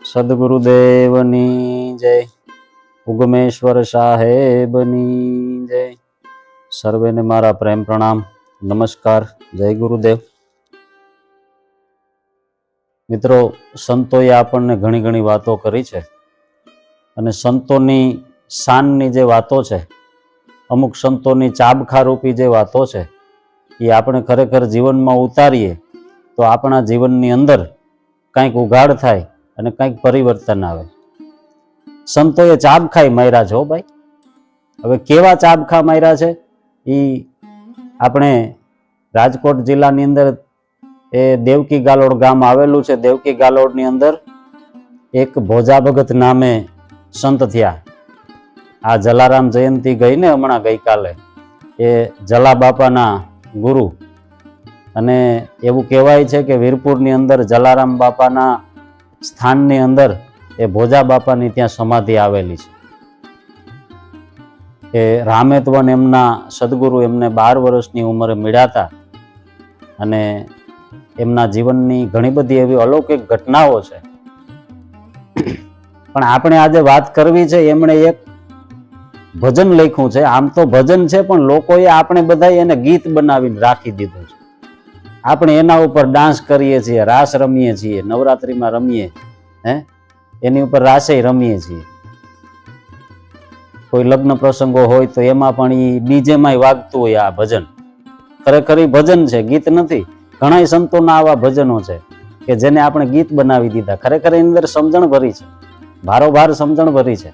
સદગુરુદેવની જય. ઉગમેશ્વર સાહેબની જય. સર્વેને મારા પ્રેમ પ્રણામ, નમસ્કાર, જય ગુરુદેવ. મિત્રો, સંતોએ આપણને ઘણી ઘણી વાતો કરી છે અને સંતોની શાનની જે વાતો છે, અમુક સંતોની ચાબખારૂપી જે વાતો છે, એ આપણે ખરેખર જીવનમાં ઉતારીએ તો આપણા જીવનની અંદર કંઈક ઉઘાડ થાય અને કંઈક પરિવર્તન આવે. સંતોએ ચાબખાઈ માર્યા છે હો ભાઈ. હવે કેવા ચાબખા માર્યા છે એ આપણે રાજકોટ જિલ્લાની અંદર એ દેવકી ગાલોડ ગામ આવેલું છે. દેવકી ગાલોડની અંદર એક ભોજા ભગત નામે સંત થયા. આ જલારામ જયંતિ ગઈ ને હમણાં ગઈકાલે, એ જલા બાપાના ગુરુ. અને એવું કહેવાય છે કે વીરપુરની અંદર જલારામ બાપાના સ્થાનની અંદર એ ભોજા બાપાની ત્યાં સમાધિ આવેલી છે. એ રામેત્વન એમના સદગુરુ એમને 12 વર્ષની ઉંમરે મળ્યા હતા અને એમના જીવનની ઘણી બધી એવી અલૌકિક ઘટનાઓ છે. પણ આપણે આજે વાત કરવી છે, એમણે એક ભજન લખ્યું છે. આમ તો ભજન છે પણ લોકોએ આપણે બધા એને ગીત બનાવીને રાખી દીધું છે. આપણે એના ઉપર ડાન્સ કરીએ છીએ, રાસ રમીએ છીએ, નવરાત્રિમાં રમીએ, એની ઉપર રાસે રમીએ છીએ. કોઈ લગ્ન પ્રસંગો હોય તો એમાં પણ એ ડીજેમાં વાગતું હોય આ ભજન. ખરેખર એ ભજન છે, ગીત નથી. ઘણા સંતોના આવા ભજનો છે કે જેને આપણે ગીત બનાવી દીધા. ખરેખર એની અંદર સમજણ ભરી છે, ભારોભાર સમજણ ભરી છે.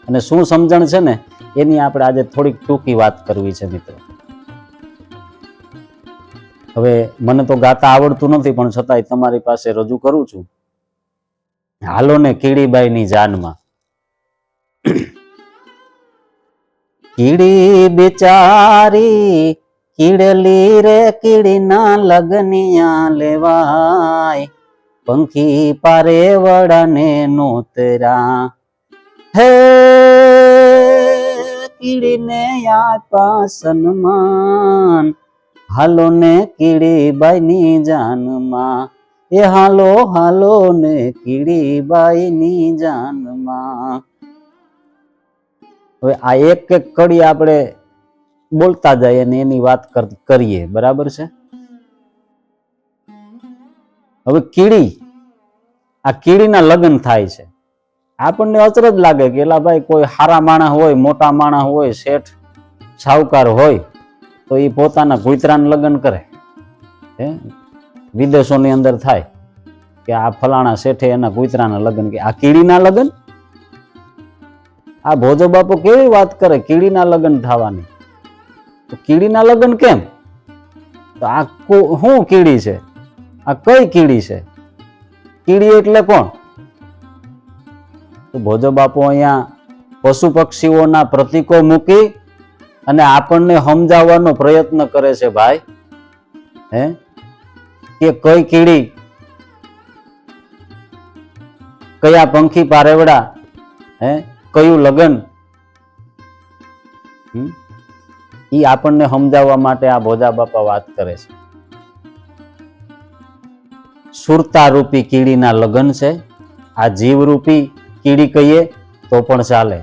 અને શું સમજણ છે ને એની આપણે આજે થોડીક ટૂંકી વાત કરવી છે મિત્રો. હવે મને તો ગાતા આવડતું નથી પણ છતાંય તમારી પાસે રજૂ કરું છું. હાલો ને કીડીબાઈની જાનમાં. કીડી બિચારી કીડલી રે, કીડીના લગનિયા લેવાય, પંખી પારે વડાને નોતરા. હે કીડીને આપા સન્માન, હાલો ને કીડીબાઈની જાનમાં. એ હાલો હાલો ને કીડીબાઈની જાનમાં. હવે આ એક એક કડી આપણે બોલતા જાય અને એની વાત કરીએ, બરાબર છે. હવે કીડી, આ કીડીના લગ્ન થાય છે. આપણને અચરજ લાગે કે એલા ભાઈ, કોઈ હારા માણસ હોય, મોટા માણસ હોય, શેઠ સાહુકાર હોય તો એ પોતાના કૂતરાને લગ્ન કરે. વિદેશોની અંદર થાય કે આ ફલાણા શેઠે એના કૂતરાના લગ્ન કે આ કીડીના લગ્ન. આ ભોજો બાપુ કેવી વાત કરે કીડીના લગ્ન થવાની. તો કીડીના લગ્ન કેમ? તો આ શું કીડી છે? આ કઈ કીડી છે? કીડી એટલે કોણ? તો ભોજો બાપુ અહીંયા પશુ પક્ષીઓના પ્રતીકો મૂકી અને આપણને સમજાવવાનો પ્રયત્ન કરે છે ભાઈ. કે કઈ કીડી, કયા પંખી પારેવડા, કયું લગન, ઈ આપણને સમજાવવા માટે આ ભોજા બાપા વાત કરે છે. સુરતા રૂપી કીડીના લગન છે. આ જીવરૂપી કીડી કહીએ તો પણ ચાલે.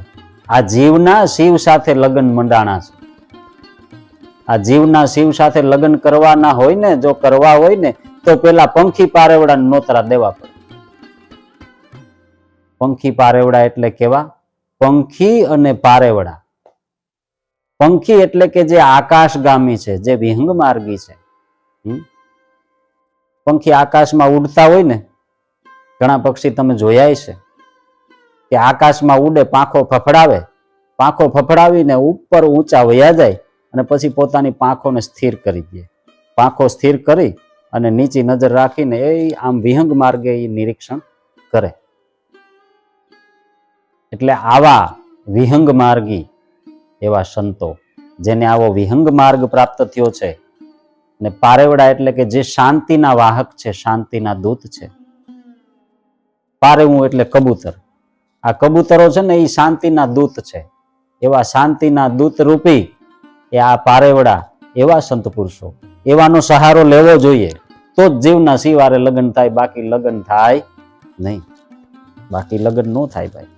આ જીવના શિવ સાથે લગન મંડાણા છે. આ જીવના શિવ સાથે લગ્ન કરવાના હોય ને, જો કરવા હોય ને તો પેલા પંખી પારેવડાને નોતરા દેવા પડે. પંખી પારેવડા એટલે કેવા? પંખી અને પારેવડા. પંખી એટલે કે જે આકાશગામી છે, જે વિહંગ માર્ગી છે. પંખી આકાશમાં ઉડતા હોય ને, ઘણા પક્ષી તમે જોયા છે કે આકાશમાં ઉડે, પાંખો ફફડાવે, પાંખો ફફડાવીને ઉપર ઊંચા વયા જાય અને પછી પોતાની પાંખોને સ્થિર કરી દે. પાંખો સ્થિર કરી અને નીચી નજર રાખીને એ આમ વિહંગ માર્ગે એ નિરીક્ષણ કરે. એટલે આવા વિહંગ માર્ગી એવા સંતો, જેને આવો વિહંગ માર્ગ પ્રાપ્ત થયો છે. ને પારેવડા એટલે કે જે શાંતિના વાહક છે, શાંતિના દૂત છે. પારેવું એટલે કબૂતર. આ કબૂતરો છે ને એ શાંતિના દૂત છે. એવા શાંતિના દૂત રૂપી એ આ પારેવડા, એવા સંત પુરુષો, એવાનો સહારો લેવો જોઈએ તો જ જીવના શિવારે લગ્ન થાય, બાકી લગ્ન થાય નહીં. બાકી લગ્ન ન થાય ભાઈ.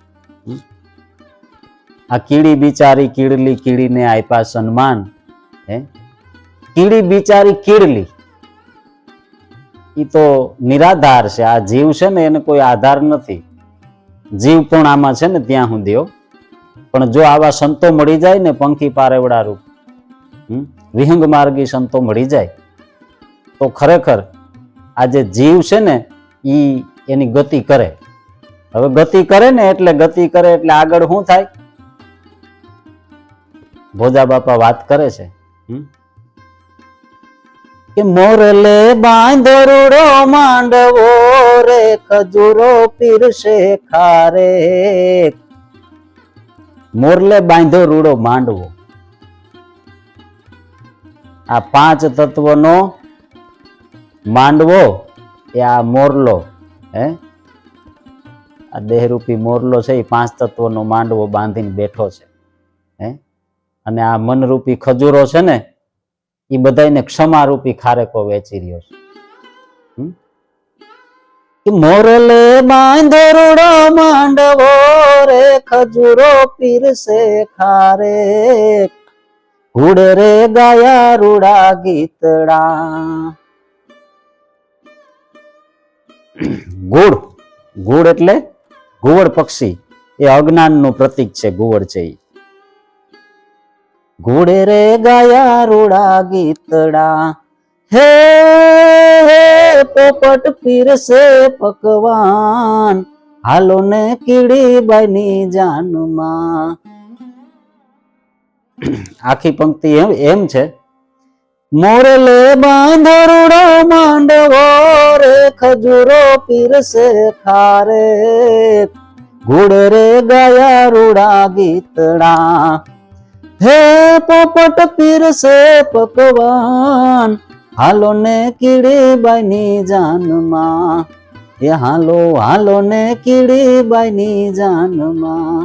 આ કીડી બિચારી કીડલી, કીડીને આપ્યા સન્માન. હે, કીડી બિચારી કીડલી, ઈ તો નિરાધાર છે. આ જીવ છે ને એને કોઈ આધાર નથી. જીવ પણ આમાં છે ને ત્યાં સુધી. પણ જો આવા સંતો મળી જાય ને, પંખી પારેવડા રૂપ વિહંગ માર્ગી સંતો મળી જાય તો ખરેખર આ જે જીવ છે ને ઈ એની ગતિ કરે. હવે ગતિ કરે ને એટલે આગળ શું થાય? ભોજા બાપા વાત કરે છે કે મોરલે બાંધો રૂડો માંડવો રે, ખજૂરો પીરસે ખારે. મોરલે બાંધો રૂડો માંડવો. આ પાંચ તત્વનો માંડવો એ આ મોરલો, હે, આ દેહરૂપી મોરલો છે એ પાંચ તત્વનો માંડવો બાંધીને બેઠો છે. હે, અને આ મનરૂપી ખજૂરો છે ને એ બધાને ક્ષમારૂપી ખારેકો વેચી રહ્યો છે. મોરલે બાંધો રૂડો માંડવો રે, ખજૂરો પીરસે ખારે. ઘુડે રે ગાયા રૂડા ગીતડા. ગુડ, ગુડ એટલે ઘુવડ પક્ષી, એ અજ્ઞાનનું પ્રતીક છે. ઘુવડ છે. ઘુડે રે ગાયા રૂડા ગીતડા, હે પોપટ પીરસે પકવાન, હાલો ને કીડીબાઈની જાનમાં. આખી પંક્તિ એમ છે, મોરલે બાંધો રૂડો માંડવો રે, ખજૂરો પીરસે ખારે. ઘુડે રે ગાયા રૂડા ગીતડા, હે પોપટ પીરસે પકવાન, હાલો ને કીડીબાઈની જાનમાં. એ હાલો હાલો ને કીડીબાઈની જાનમાં.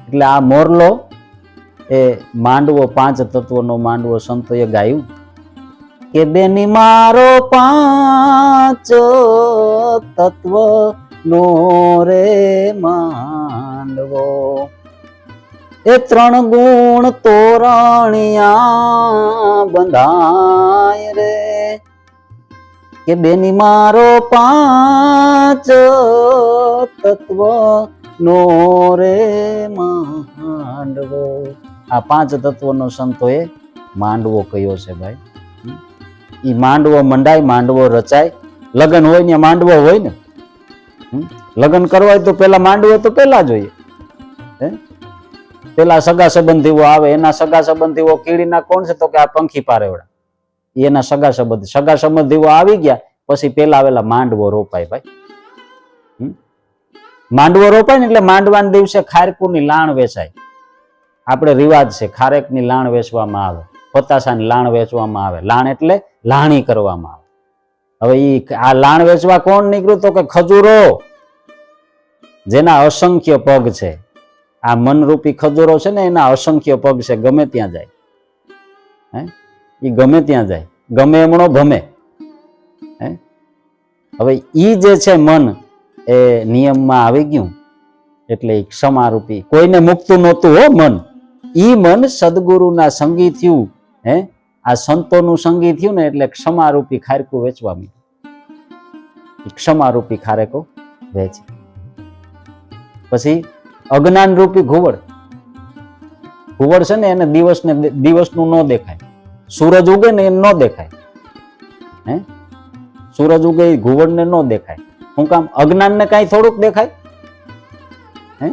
એટલે આ મોરલો એ માંડવો, પાંચ તત્વનો માંડવો સંતોએ ગાયું કે બેની મારો પાંચ તત્વ નો રે માંડવો, એ ત્રણ ગુણ તોરણિયા બંધાય રે. કે બેની મારો પાંચ તત્વ નો રે માંડવો. આ પાંચ તત્વનો સંતોએ માંડવો કયો છે ભાઈ. ઈ માંડવો મંડાય, માંડવો રચાય. લગ્ન હોય ને માંડવો હોય ને. લગ્ન કરવા હોય તો પેલા માંડવો તો પેલા જોઈએ. પેલા સગા સંબંધીઓ આવે, એના સગા સંબંધીઓ કીડીના કોણ છે? તો કે આ પંખી પારેવડા, એના સગા સંબંધીઓ આવી ગયા પછી પેલા આવેલા માંડવો રોપાય ભાઈ. માંડવો રોપાય ને એટલે માંડવાના દિવસે ખારકુની લાણ વેચાય. આપણે રિવાજ છે, ખારેકની લાણ વેચવામાં આવે, પતાસાની લાણ વેચવામાં આવે. લાણ એટલે લાણી કરવામાં આવે. હવે આ લાણ વેચવા કોણ નીકળ્યું? તો કે ખજૂરો, જેના અસંખ્ય પગ છે. આ મનરૂપી ખજૂરો છે ને એના અસંખ્ય પગ છે, ગમે ત્યાં જાય. હે, એ ગમે ત્યાં જાય, ગમે એમણો ભમે. હે, હવે ઈ જે છે મન એ નિયમમાં આવી ગયું એટલે ક્ષમારૂપી, કોઈને મુકતું નહોતું હો મન. ઈ મન સદગુરુના સંગી થયું. હે, આ સંતોનું સંગી થયું ને એટલે ક્ષમારૂપી ખારકું વેચવા માંડ્યું. ક્ષમારૂપી ખારેકો વેચે. પછી અજ્ઞાન રૂપી ઘુવડ. ઘુવડ છે ને એને દિવસનું ન દેખાય. સૂરજ ઉગે ને એમ ન દેખાય. હે, સૂરજ ઉગે ઘુવડને ન દેખાય. શું કામ? અજ્ઞાનને કાંઈ થોડુંક દેખાય. હે,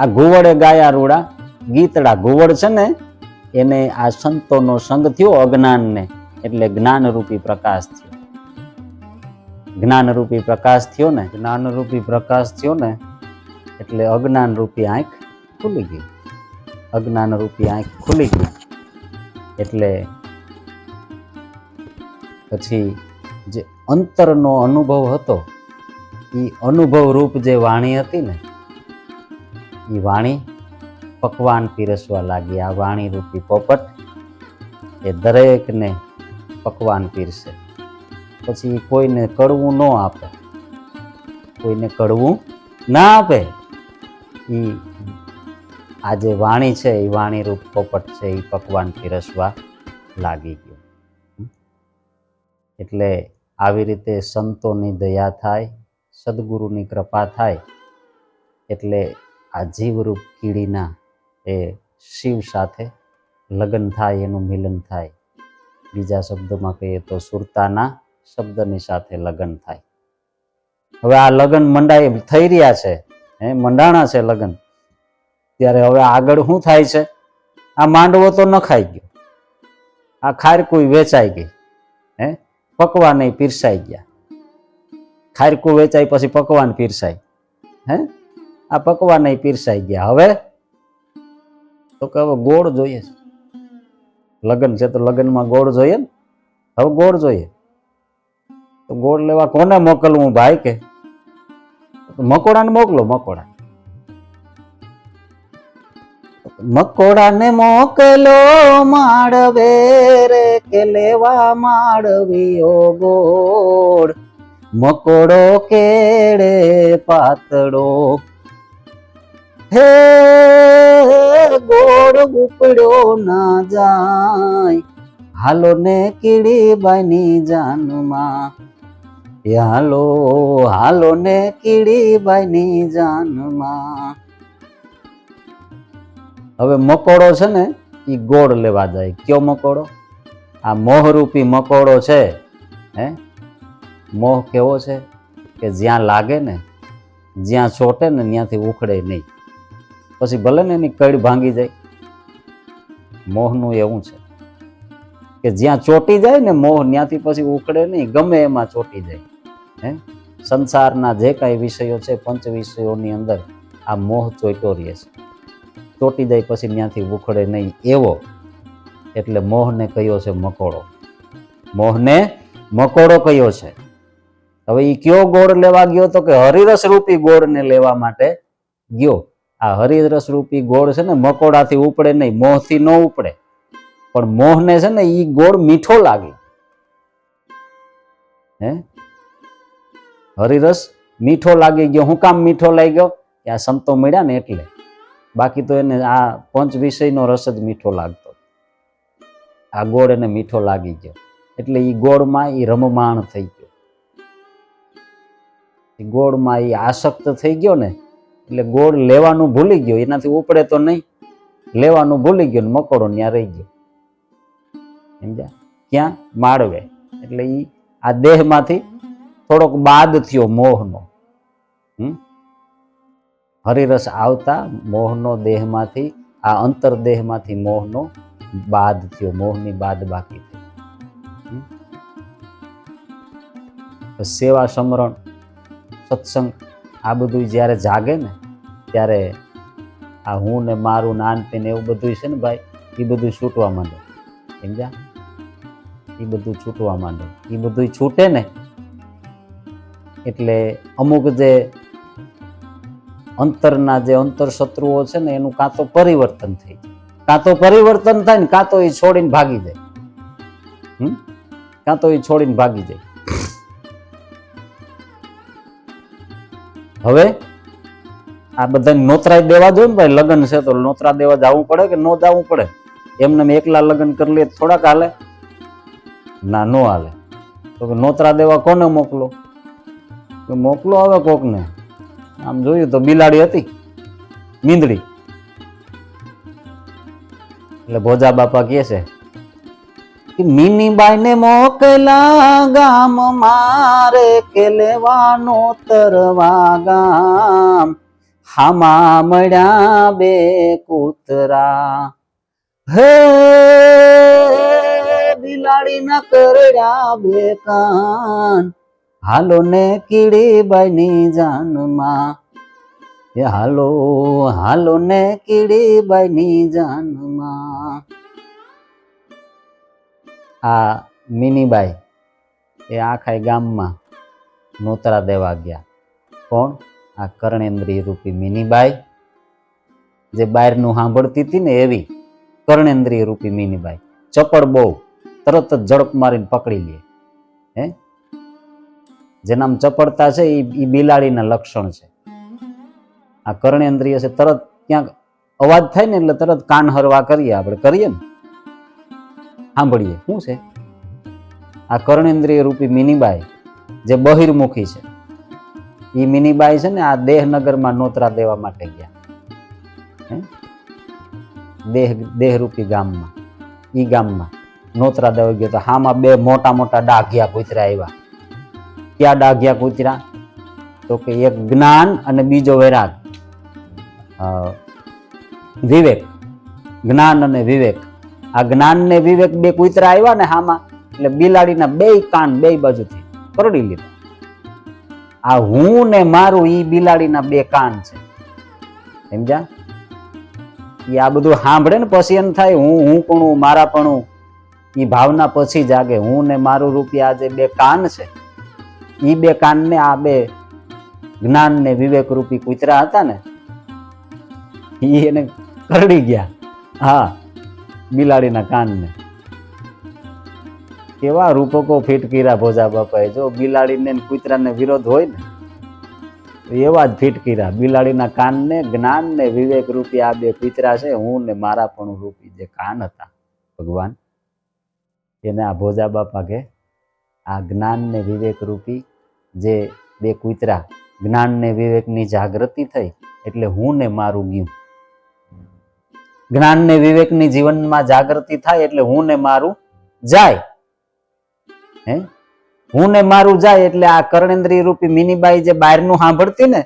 આ ઘુવડે ગાયા રૂડા ગીતડા. ઘુવડ છે ને એને આ સંતોનો સંગ થયો અજ્ઞાનને, એટલે જ્ઞાનરૂપી પ્રકાશ થયો. જ્ઞાનરૂપી પ્રકાશ થયો ને, જ્ઞાનરૂપી પ્રકાશ થયો ને એટલે અજ્ઞાનરૂપી આંખ ખુલી ગઈ. અજ્ઞાનરૂપી આંખ ખુલી ગઈ એટલે પછી જે અંતરનો અનુભવ હતો એ અનુભવ રૂપ જે વાણી હતી ને એ વાણી પકવાન પીરસવા લાગી. આ વાણી રૂપી પોપટ એ દરેકને પકવાન પીરસે. પછી કોઈને કડવું ન આપે, કોઈને કડવું ના આપે. એ આ જે વાણી છે એ વાણી રૂપ પોપટ છે એ પકવાન પીરસવા લાગી ગયો. એટલે આવી રીતે સંતોની દયા થાય, સદગુરુની કૃપા થાય એટલે આ જીવરૂપ કીડીના એ શિવ સાથે લગ્ન થાય, એનું મિલન થાય. બીજા શબ્દોમાં કહીએ તો સુરતાના શબ્દની સાથે લગ્ન થાય. હવે આ લગ્ન થઈ રહ્યા છે, મંડાણા છે લગ્ન, ત્યારે હવે આગળ શું થાય છે? આ માંડવો તો નખાઈ ગયો, આ ખારકું વેચાઈ ગઈ, પકવાન પીરસાઈ ગયા. ખારકું વેચાય પછી પકવાન પીરસાય, આ પકવાન પીરસાઈ ગયા. હવે તો કે હવે ગોળ જોઈએ છે, લગ્ન છે તો લગ્નમાં ગોળ જોઈએ ને, હવે ગોળ જોઈએ. તો ગોળ લેવા કોને મોકલવું ભાઈ? કે મકોડાને મોકલો. મકોડાને મોકલો માળવે રે, કે લેવા માળવીઓ ગોળ. મકોડો કેળે પાતળો, હે ગોળ ઉપડ્યો ના જાય. હાલો ને કીડીબાઈની જાનમાં, હાલો ને કીડીબાઈની જાનમાં. હવે મકોડો છે ને એ ગોળ લેવા જાય. કયો મકોડો? આ મોહરૂપી મકોડો છે. મોહ કેવો છે કે જ્યાં લાગે ને, જ્યાં ચોટે ને ત્યાંથી ઉખડે નહીં. પછી ભલે ને એની કડ ભાંગી જાય. મોહનું એવું છે કે જ્યાં ચોટી જાય ને મોહ, ત્યાંથી પછી ઉખડે નહીં, ગમે એમાં ચોટી જાય. સંસારના જે કાંઈ વિષયો છે, પંચ વિષયોની અંદર આ મોહ ચોટ્યો રહે છે. ચોટી જાય પછી ત્યાંથી ઉખડે નહીં એવો. એટલે મોહને કયો છે મકોડો. મોહને મકોડો કયો છે. હવે એ કયો ગોળ લેવા ગયો? તો કે હરિરસ રૂપી ગોળને લેવા માટે ગયો. આ હરિરસ રૂપી ગોળ છે ને મકોડાથી ઉપડે નહીં, મોહથી ન ઉપડે. પણ મોહને છે ને એ ગોળ મીઠો લાગે. હરિરસ મીઠો લાગી ગયો. હું કામ મીઠો લાગી ગયો? કે આ સંતો મળ્યા ને એટલે. બાકી તો એને આ પંચ વિષયનો રસ જ મીઠો લાગતો. આ ગોળ એને મીઠો લાગી ગયો એટલે એ ગોળમાં એ રમમાણ થઈ ગયો. ગોળમાં એ આસક્ત થઈ ગયો ને એટલે ગોળ લેવાનું ભૂલી ગયો. એનાથી ઉપડે તો નહીં, લેવાનું ભૂલી ગયો ને મકોડો ત્યાં રહી ગયો. સમજ્યા? ક્યાં? માળવે. એટલે એ આ દેહમાંથી થોડોક બાદ થયો મોહનો. હરિરસ આવતા મોહનો દેહમાંથી, આ અંતર દેહમાંથી મોહનો બાદ થયો, મોહની બાદ બાકી થઈ. સેવા, સમરણ, સત્સંગ આ બધું જ્યારે જાગે ને ત્યારે આ હું ને મારું નાનપીને એવું બધું છે ને ભાઈ, એ બધું છૂટવા માંડે. સમજ્યા? એ બધું છૂટવા માંડે. એ બધું છૂટે ને એટલે અમુક જે અંતરના જે અંતર શત્રુઓ છે ને એનું કાં તો પરિવર્તન થઈ જાય, કાં તો પરિવર્તન થાય ને કાં તો એ છોડીને ભાગી જાય. કાં તો એ છોડીને ભાગી જાય. હવે આ બધા નોતરાઈ દેવા જોઈએ ને ભાઈ. લગ્ન છે તો નોતરા દેવા જવું પડે કે ન જવું પડે? એમને એકલા લગ્ન કરી લે થોડાક હાલે? ના, નો હાલે. તો કે નોતરા દેવા કોને મોકલો? મોકલો હવે કોકને. આમ જોયું તો બિલાડી હતી, મીંદડી. એટલે ભોજા બાપા કહે છે કે મીનીબાઈ ને મોકલા ગામ મારે, કે લેવાનો તરવા ગામ. હામા મળ્યા બે કૂતરા, હે બિલાડી ના કરડ્યા બે કાન. હાલો ને કીડીબાઈ ની જાનમાં, એ હાલો ને કીડીબાઈ ની જાનમાં. આ મિનીબાઈ એ આખા ગામમાં નોતરા દેવા ગયા. કોણ? આ કર્ણેન્દ્રિય રૂપી મિનીબાઈ, જે બહારનું સાંભળતી હતી ને એવી કર્ણેન્દ્રિય રૂપી મિનીબાઈ. ચપળ બહુ, તરત જ ઝડપ મારીને પકડી લે. જેનામાં ચપળતા છે એ બિલાડીના લક્ષણ છે. આ કર્ણેન્દ્રિય છે, તરત ક્યાંક અવાજ થાય ને એટલે તરત કાન હરવા કરીએ, આપણે કરીએ ને, સાંભળીએ શું છે. આ કર્ણેન્દ્રિય રૂપી મિનીબાઈ જે બહિર્મુખી છે, એ મિનીબાઈ છે ને આ દેહનગરમાં નોતરા દેવા માટે ગયા. દેહરૂપી ગામમાં, ઈ ગામમાં નોતરા દેવા ગયા તો હામાં બે મોટા મોટા ડાઘિયા કૂતરા આવ્યા. ક્યાં ડાઘિયા કૂતરા? તો કે એક જ્ઞાન અને બીજો વૈરાગ, વિવેક. જ્ઞાન અને વિવેક, આ જ્ઞાન ને વિવેક બે કૂતરા આવ્યા ને હામાં, એટલે બિલાડીના બે કાન બે બાજુથી કરડી લીધા. આ હું ને મારું ઈ બિલાડીના બે કાન છે, સમજ્યા? એ આ બધું સાંભળે ને પછી એમ થાય હું પણ મારા પણ એ ભાવના પછી જાગે. હું ને મારું રૂપી આ જે બે કાન છે, એ બે કાન ને આ બે જ્ઞાન ને વિવેક રૂપી કૂતરા હતા ને એ એને કરડી ગયા. હા, બિલાડીના કાન ને. કેવા રૂપકો ફિટ કર્યા ભોજા બાપાએ. જો બિલાડીને કૂતરાને વિરોધ હોય ને એવા જ ફિટ કર્યા. બિલાડીના કાન ને જ્ઞાન ને વિવેક રૂપી આ બે કૂતરા છે, હું ને મારા પણ રૂપી જે કાન હતા ભગવાન, એને આ ભોજા બાપા કે આ જ્ઞાન ને વિવેક રૂપી જે બે કૂતરા, જ્ઞાન ને વિવેકની જાગૃતિ થઈ એટલે હું ને મારું ગયું. જ્ઞાન ને વિવેકની જીવનમાં જાગૃતિ થાય એટલે હું ને મારું જાય. હું ને મારું જાય એટલે આ કર્ણેન્દ્રિય રૂપી મિનીબાઈ જે બહારનું સાંભળતી ને,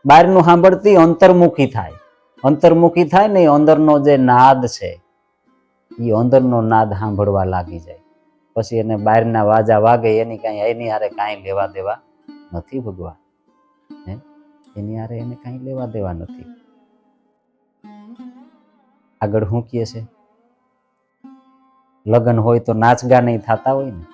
બહારનું સાંભળતી અંતર્મુખી થાય. અંતર્મુખી થાય ને અંદરનો જે નાદ છે એ અંદરનો નાદ સાંભળવા લાગી જાય. પછી એને બહારના વાજા વાગે એની હારે કાંઈ લેવા દેવા નથી ભગવાન. એની હારે એને કાંઈ લેવા દેવા નથી. આગળ શું કહે છે? લગ્ન હોય તો નાચગા નહીં થતા હોય ને.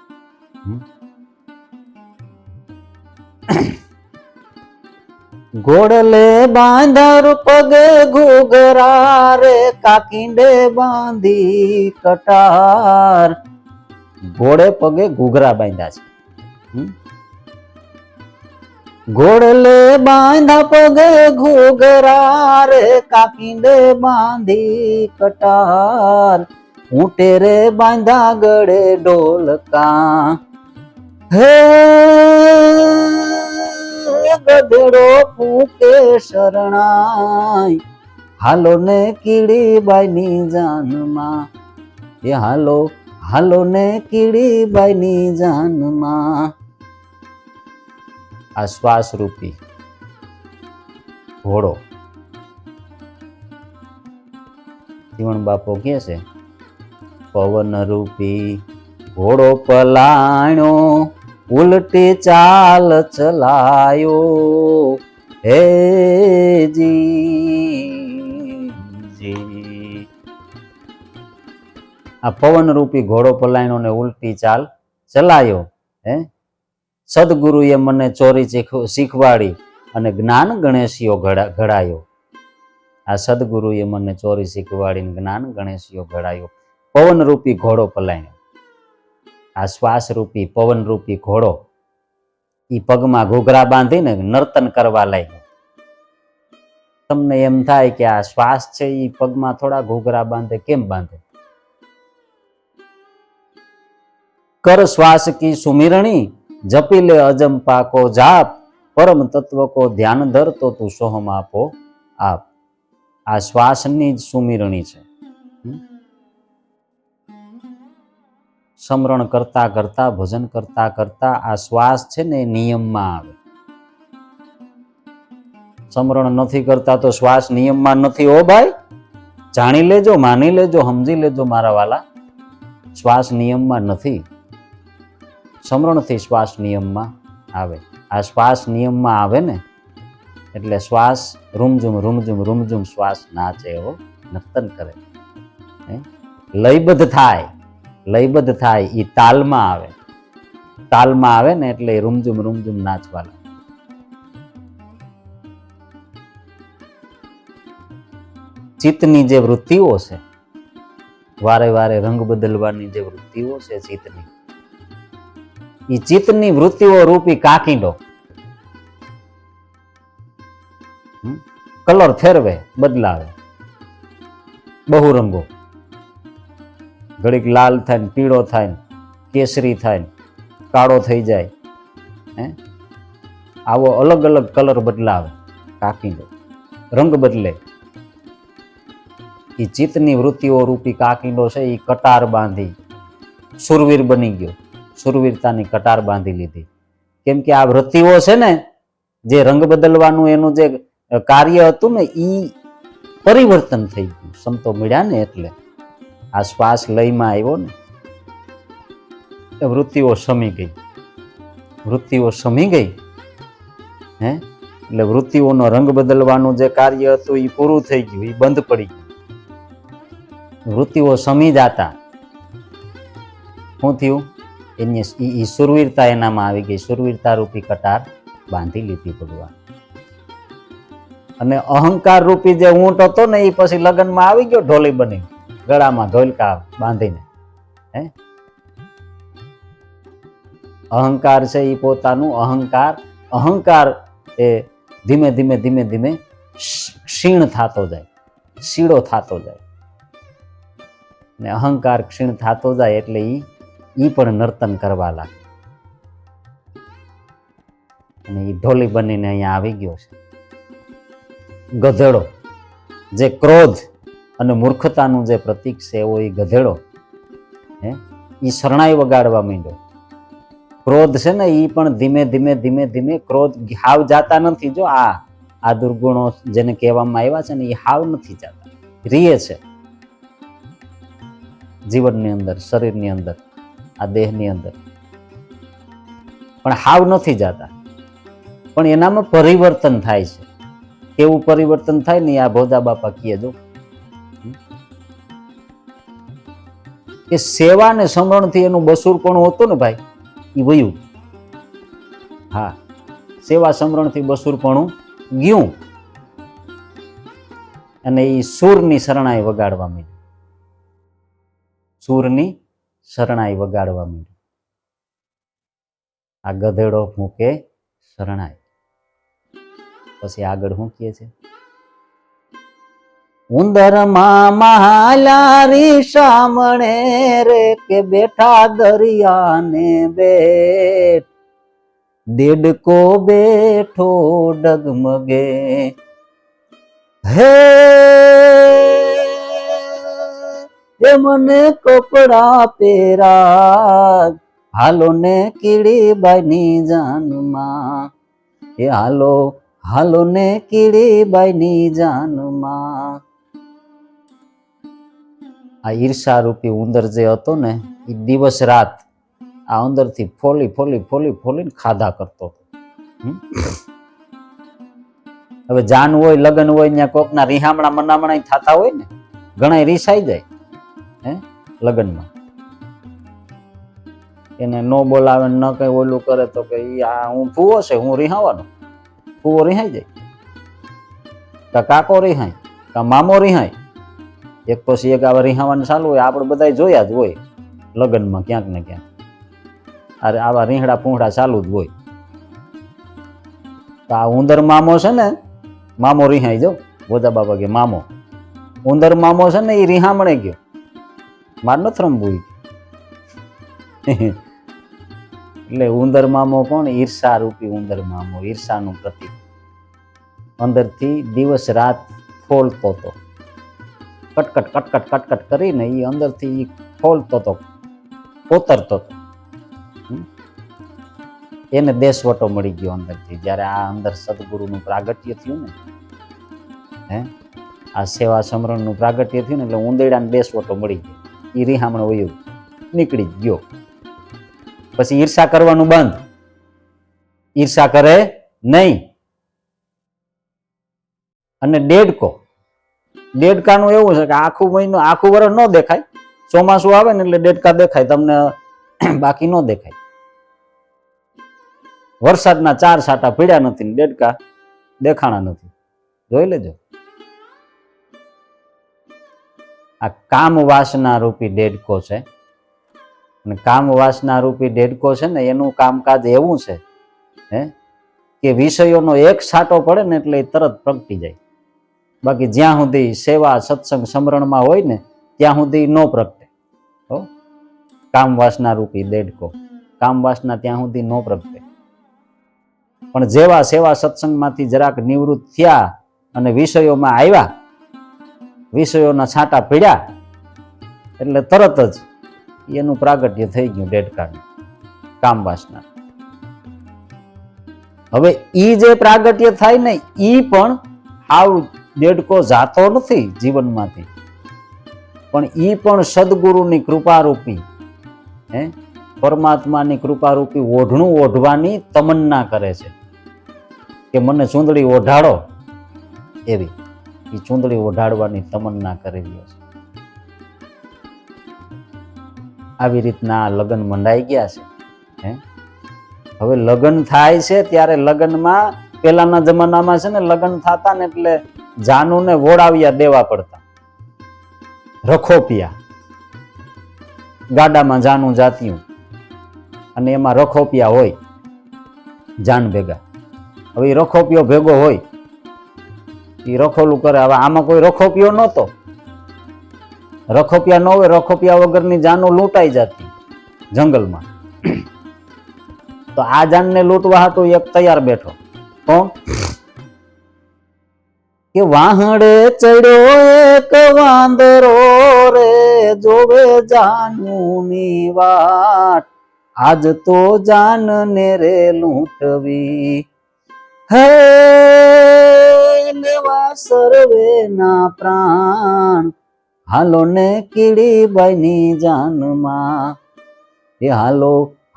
ઘોડલે બાંધર પગે ઘૂઘરા રે, કાકીંડે બાંધી કટાર. ઘોડે પગે ઘૂઘરા બાંધ્યા છે. ઘોડલે બાંધા પગે ઘૂઘરા રે, કાકીંડે બાંધી કટાર. ઊંટે રે બાંધા ગળે ઢોલકા, હે ગધેડો ફૂકે શરણાઈ. હાલો ને કીડી બાઈની જાનમાં, એ હાલો હાલો ને કીડી બાઈની જાનમાં. આ શ્વાસ રૂપી ઘોડો જીવણ બાપો કે છે, પવન રૂપી ઘોડો પલાણ્યો, ઉલટી ચાલ ચલાયો. હે જી, આ પવન રૂપી ઘોડો પલાણ્યો ને ઉલટી ચાલ ચલાયો. સદગુરુએ મને ચોરી શીખવાડી અને જ્ઞાન ગણેશિયો ઘડાયો. આ સદગુરુએ મને ચોરી શીખવાડીને જ્ઞાન ગણેશિયો ઘડાયો. પવન રૂપી ઘોડો પલાણ્યો. આ શ્વાસ રૂપી પવન રૂપી ઘોડો ઈ પગમાં ઘૂઘરા બાંધીને નર્તન કરવા લાગ્યો. તમને એમ થાય કે આ શ્વાસ છે ઈ પગમાં થોડા ઘૂઘરા બાંધે, કેમ બાંધે? કર શ્વાસ કી સુમિરણી, જપી લે અજંપા કો જાપ. પરમ તત્વ કો ધ્યાન ધર તો તું સોહમ આપો આપ. આ શ્વાસની જ સુમિરણી છે. સમરણ કરતા કરતા, ભજન કરતા કરતા આ શ્વાસ છે ને એ નિયમમાં આવે. સમરણ નથી કરતા તો શ્વાસ નિયમમાં નથી. ઓ ભાઈ, જાણી લેજો, માની લેજો, સમજી લેજો મારા વાલા, શ્વાસ નિયમમાં નથી. સમરણથી શ્વાસ નિયમમાં આવે. આ શ્વાસ નિયમમાં આવે ને એટલે શ્વાસ રૂમઝુમ રૂમઝુમ રૂમઝુમ શ્વાસ નાચે, એવો નર્તન કરે, લયબદ્ધ થાય. લયબદ્ધ થાય એ તાલમાં આવે. તાલમાં આવે ને એટલે રૂમઝુમ રૂમઝુમ નાચવા લાગે. ચિત્તની જે વૃત્તિઓ છે, વારે વારે રંગ બદલવાની જે વૃત્તિઓ છે ચિત્તની, એ ચિત્તની વૃત્તિઓ રૂપી કાકીડો કલર ફેરવે, બદલાવે, બહુ રંગો, ઘડીક લાલ થાય ને પીળો થાય ને કેસરી થાય ને કાળો થઈ જાય, આવો અલગ અલગ કલર બદલાવે કાકીડો, રંગ બદલે. એ ચિત્તની વૃત્તિઓ રૂપી કાકીડો છે એ કટાર બાંધી સુરવીર બની ગયો, સુરવીરતાની કટાર બાંધી લીધી. કેમ કે આ વૃત્તિઓ છે ને, જે રંગ બદલવાનું એનું જે કાર્ય હતું ને એ પરિવર્તન થઈ ગયું. સંતો મળ્યા ને એટલે આ શ્વાસ લયમાં આવ્યો ને, એ વૃત્તિઓ શમી ગઈ, વૃત્તિઓ શમી ગઈ. એટલે વૃત્તિઓનો રંગ બદલવાનું જે કાર્ય હતું એ પૂરું થઈ ગયું, એ બંધ પડી ગયું. વૃત્તિઓ શમી જાતા શું થયું? એની સુરવીરતા એનામાં આવી ગઈ, સુરવીરતા રૂપી કટાર બાંધી લીધી ભગવાન. અને અહંકાર રૂપી જે ઊંટ હતો ને એ પછી લગ્નમાં આવી ગયો, ઢોલી બની, ગળામાં ઢોલકા બાંધીને. અહંકાર છે એ પોતાનું અહંકાર એ ધીમે ધીમે ધીમે ધીમે ક્ષીણ થતો જાય, શીળો થતો જાય. ને અહંકાર ક્ષીણ થતો જાય એટલે ઈ પણ નર્તન કરવા લાગે. અને એ ઢોલી બનીને અહીંયા આવી ગયો છે. ગધેડો જે ક્રોધ અને મૂર્ખતાનું જે પ્રતીક છે એવો એ ગધેડો એ શરણાઈ વગાડવા માંડ્યો. ક્રોધ છે ને એ પણ ધીમે ધીમે ધીમે ધીમે ક્રોધ હાવ જાતા નથી. જો આ દુર્ગુણો જેને કહેવામાં આવ્યા છે ને એ હાવ નથી જાતા, રીએ છે જીવનની અંદર, શરીરની અંદર, આ દેહની અંદર, પણ હાવ નથી જાતા. પણ એનામાં પરિવર્તન થાય છે. કેવું પરિવર્તન થાય ને આ ભોજા બાપા કહે જો કે સેવા ને સમરણથી એનું બસુરપણું હતું ને ભાઈ એ વયું. હા, સેવા સમરણથી બસુરપણું ગયું અને એ સૂરની શરણાઈ વગાડવા માંડ્યું, સૂરની શરણાઈ વગાડવા માંડ્યું. આ ગધેડો મૂકે શરણાઈ. પછી આગળ શું કહે છે? ઉંદરમાં મહાલારી સામણે રે કે બેઠા દરિયાને બેઠ, દેડકો બેઠો ડગમગે. હે એ મને કપડા પહેરા, હાલો ને કીડીબાઈની જાનમાં, એ હાલો હાલો ને કીડીબાઈની જાનમાં. આ ઈર્ષા રૂપી ઉંદર જે હતો ને એ દિવસ રાત આ અંદરથી ફોલી ફોલી ફોલી ફોલીને ખાધા કરતો. હવે જાન હોય, લગ્ન હોય, ત્યાં કોકના રીહામણા મનામણા થતા હોય ને, ઘણા રીસાઈ જાય લગ્નમાં. એને નો બોલાવે ન કઈ ઓલું કરે તો કે આ હું ફૂવો છે, હું રીહાવાનો. ફૂવો રીહાઈ જાય, કા કાકો રીહાય, કા મામો રીહાય. એક પછી એક આવા રીહાવાનું ચાલુ હોય. આપણે બધા જોયા જ હોય લગ્નમાં ક્યાંક ને ક્યાંક. અરે આવા રીહડા પૂંહડા ચાલુ જ હોય. તો આ ઉંદર મામો છે ને, મામો રીહાઈ જાવ. ભોજા બાબા કે મામો, ઉંદર મામો છે ને એ રીહામણે ગયો, માર નથી રમવું. એટલે ઉંદર મામો કોણ? ઈર્ષા રૂપી ઉંદર મામો, ઈર્ષાનું પ્રતીક. અંદરથી દિવસ રાત ફોલતો હતો, કટકટ કટકટ કટકટ કરીને એ અંદરથી ફોલતો હતો, કોતરતો હતો. એને દેશવટો મળી ગયો અંદરથી. જ્યારે આ અંદર સદગુરુનું પ્રાગટ્ય થયું ને, આ સેવા સમરણનું પ્રાગટ્ય થયું ને, એટલે ઉંદેડાને દેશવટો મળી ગયો. એ રીહામણ વયું નીકળી ગયો. પછી ઈર્ષા કરવાનું બંધ, ઈર્ષા કરે નહીં. અને દેડકાનું એવું છે કે આખું મહિનો આખું વર્ષ ન દેખાય. ચોમાસું આવે ને એટલે દેડકા દેખાય તમને, બાકી ન દેખાય. વરસાદના 4 છાંટા પીડ્યા નથી, દેડકા દેખાણા નથી. જોઈ લેજો. આ કામ વાસના રૂપી દેડકો છે. અને કામ વાસના રૂપી દેડકો છે ને એનું કામકાજ એવું છે કે વિષયોનો એક છાંટો પડે ને એટલે એ તરત પ્રગટી જાય. બાકી જ્યાં સુધી સેવા સત્સંગ સમરણમાં હોય ને ત્યાં સુધી ન પ્રગટે. કામ વાસના રૂપી દેડકો, કામ વાસના ત્યાં સુધી ન પ્રગટે. પણ જેવા સેવા સત્સંગમાંથી જરાક નિવૃત્ત થયા અને વિષયોમાં આવ્યા, વિષયોના છાંટા પીડ્યા એટલે તરત જ એનું પ્રાગટ્ય થઈ ગયું દેડકાનું, કામ વાસના. હવે ઈ જે પ્રાગટ્ય થાય ને ઈ પણ આવ દેડકો જાતો નથી જીવનમાંથી, પણ ઈ પણ સદગુરુની કૃપારૂપી પરમાત્માની કૃપારૂપી ઓઢણું ઓઢવાની તમન્ના કરે છે કે મને ચૂંદડી ઓઢાડો. એવી એ ચૂંદડી ઓઢાડવાની તમન્ના કરી રહ્યો છે. આવી રીતના લગ્ન મંડાઈ ગયા છે. હવે લગ્ન થાય છે ત્યારે લગ્નમાં પેલાના જમાનામાં છે ને લગ્ન થતા ને એટલે જાનુને વોડાવ્યા દેવા પડતા, રખોપિયા. ગાડામાં જાનું જાતિયું અને એમાં રખોપિયા હોય જાન ભેગા. હવે એ રખોપિયો ભેગો હોય એ રખોલું કરે. હવે આમાં કોઈ રખોપિયો નહોતો, રખોપિયા ન હોય, રખોપિયા વગરની જાનું લૂંટાઈ જતી જંગલમાં. તો આ જાનને લૂંટવા હાટું એક તૈયાર બેઠો. કોણ? કે વાહડે ચડ્યો એક વાંદરો રે, જોવે જાનુની વાટ, આજ તો જાનને રે લૂંટવી. હે લેવા સર્વે ના પ્રાણ, હાલો ને કીડીબાઈની જાનમાં. એ હાલો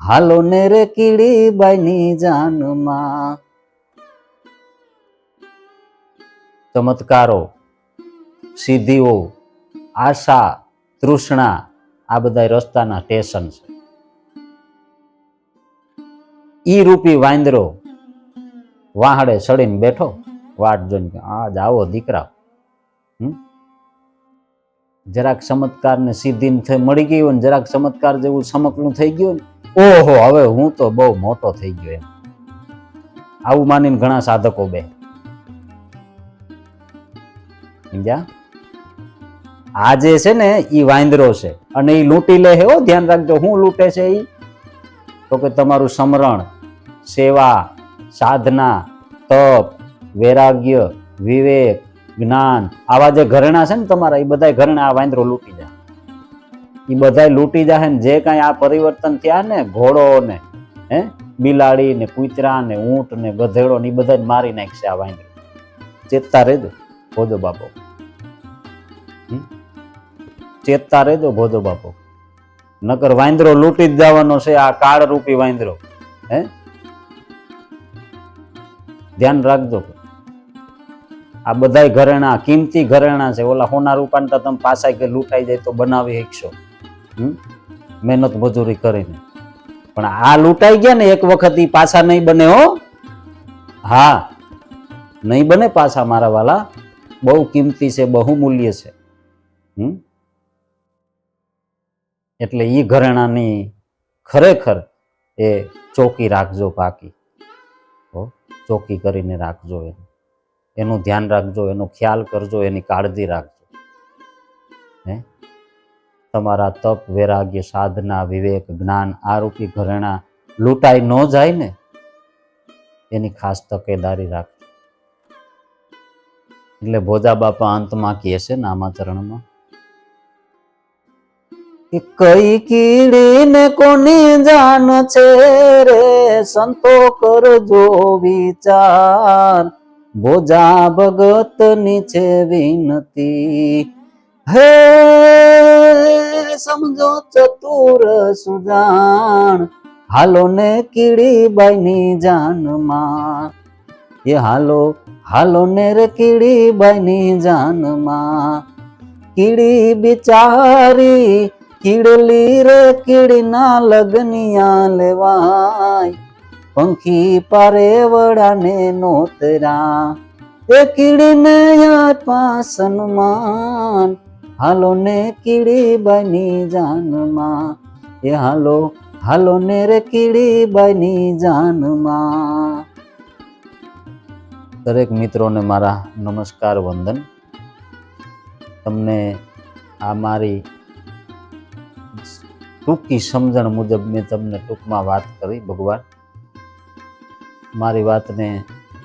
હાલો ને રે કીડીબાઈની જાનમાં. ચમત્કારો, સિદ્ધિઓ, આશા, તૃષ્ણા આ બધા રસ્તાના સ્ટેશન છે. ઈ રૂપી વાંદરો વાહડે ચડીને બેઠો વાટ જોઈને, આજ આવો દીકરા. જરાક ચમત્કાર ને સિદ્ધિ મળી ગઈ હોય ને જરાક ચમત્કાર જેવું ચમકલું થઈ ગયું ને, ઓહો હવે હું તો બહુ મોટો થઈ ગયો એમ આવું માનીને ઘણા સાધકો બે. આ જે છે ને ઈ વાંદરો છે અને ઈ લૂંટી લે છે. ધ્યાન રાખજો, હું લૂંટે છે ઈ? તો કે તમારું સમરણ, સેવા, સાધના, તપ, વૈરાગ્ય, વિવેક, જ્ઞાન, આવા જે ઘરેણા છે ને તમારા, એ બધા ઘરેણા આ વાંદરો લૂંટી જાય. એ બધા લૂંટી જાય ને જે કાંઈ આ પરિવર્તન થયા ને, ઘોડો ને બિલાડી ને કૂતરા ને ઊંટ ને ગધેડો ને એ બધા મારી નાખશે આ વાંદરો. ચેતતા રહેજો ભોજો બાપો, ચેતતા રહેજો ભોજો બાપો, નકર વાંદરો લૂંટી જ જવાનો છે. આ કાળ રૂપી વાંદરો. ધ્યાન રાખજો. આ બધા ઘરેણા કિંમતી ઘરેણા છે. ઓલા હોના રૂપાને તો તમે પાછા કે લૂંટાઈ જાય તો બનાવી શકશો મહેનત મજૂરી કરીને, પણ આ લૂંટાઈ ગયા ને એક વખત ઈ પાછા નહીં બને. હો હા, નહીં બને પાછા મારા વાલા. બહુ કિંમતી છે, બહુમૂલ્ય છે. એટલે ઈ ઘરેણાની ખરેખર એ ચોકી રાખજો, પાકી ચોકી કરીને રાખજો. એનું ધ્યાન રાખજો, એનો ખ્યાલ કરજો, એની કાળજી રાખજો. તમારા તપ, વૈરાગ્ય, સાધના, વિવેક, જ્ઞાન આ રૂપી ઘરેણા લૂંટાઈ ન જાય ને એની ખાસ તકેદારી રાખજો. એટલે ભોજા બાપા અંતમાં કહે છે નામાચરણમાં કે કઈ કીડી ને કોની જાન છે રે, સંતો કરજો વિચાર, ભોજા ભગત ની છે વિનતી. હે સમજો ચતુર સુજાણ, હાલો ને કીડીબાઈ ની જાનમાં. એ હાલો હાલો ને રે કીડીબાઈ ની જાનમાં. કીડી બિચારી કીડલી રે, કીડી ના લગનિયા લેવાય, પંખી પારે વડાને નોતરા. એ કીડીને આપા સન્માન, હાલો ને કીડીબાઈ ની જાનમાં. એ હાલો હાલો ને રે કીડીબાઈની જાનમાં. દરેક મિત્રોને મારા નમસ્કાર વંદન. તમને આ મારી ટૂંકી સમજણ મુજબ મેં તમને ટૂંકમાં વાત કરી. ભગવાન મારી વાતને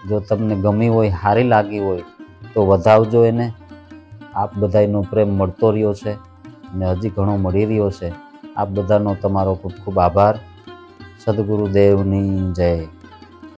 જો તમને ગમી હોય, સારી લાગી હોય તો વધાવજો એને. આપ બધાનો પ્રેમ મળતો રહ્યો છે અને હજી ઘણો મળી રહ્યો છે. આપ બધાનો તમારો ખૂબ ખૂબ આભાર. સદગુરુદેવની જય.